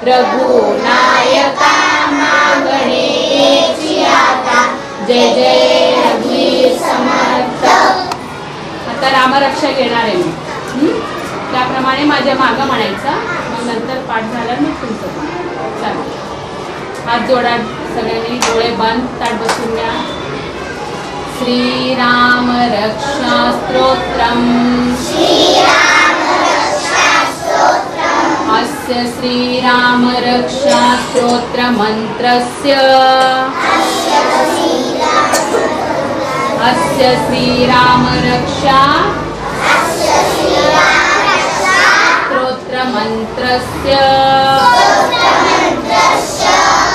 रघुनायका मागणे आता जय जय रघुवीर समर्थ। आता रामरक्षा घेणार आहे मी, त्याप्रमाणे माझ्या मागं म्हणायचं, मग नंतर पाठ झाल्यावर मी तुमचं पण चालेल। हात जोडा सगळ्यांनी, डोळे बंद, ताट बसून घ्या। श्रीराम रक्षा स्तोत्रम अस्य श्रीराम रक्षा स्तोत्र मंत्रस्य अस्य श्रीराम रक्षा स्तोत्र मंत्रस्य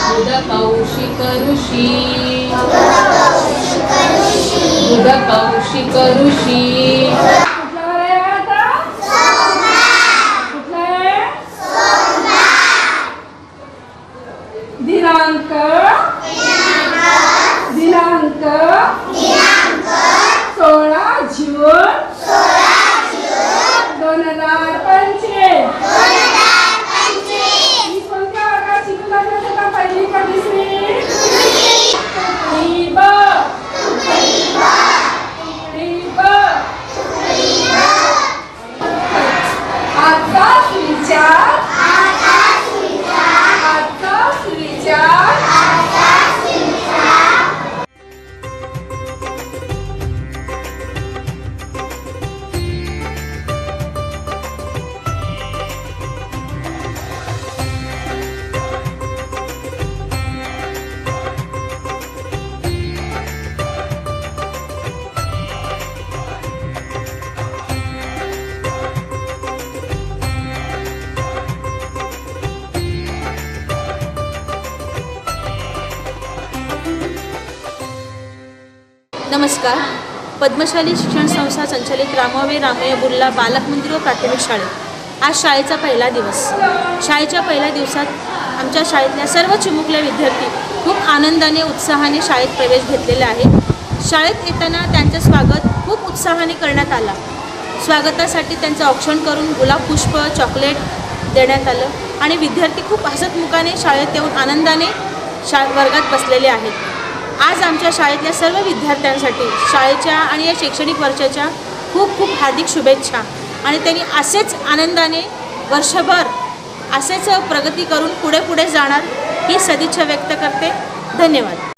बुधकौशिक ऋषि दिनांक 16 जून 2025। कोणत्या वर्गात शिकू लागला का? पहिली का दुसरी? नमस्कार। पद्मशाली शिक्षण संस्था संचालित रामोबा रामय्या बुर्ला बालक मंदिर व प्राथमिक शाळेत आज शाळेचा पहिला दिवस। शाळेच्या पहिल्या दिवसात आमच्या शाळेतल्या सर्व चिमुकले विद्यार्थी खूप आनंदाने उत्साहाने शाळेत प्रवेश घेतलेला आहे। शाळेत येताना त्यांचे स्वागत खूप उत्साहाने करण्यात आला। स्वागतासाठी त्यांचं औक्षण करून गुलाब पुष्प चॉकलेट देण्यात आलं आणि विद्यार्थी खूप हसतमुखाने शाळेत येऊन आनंदाने वर्गात बसलेले आहेत। आज आमच्या शाळेतल्या सर्व विद्यार्थ्यांसाठी शाळेच्या आणि या शैक्षणिक वर्षाच्या खूप खूप हार्दिक शुभेच्छा आणि त्यांनी असेच आनंदाने वर्षभर असेच प्रगती करून पुढे जाणार ही सदिच्छा व्यक्त करते। धन्यवाद।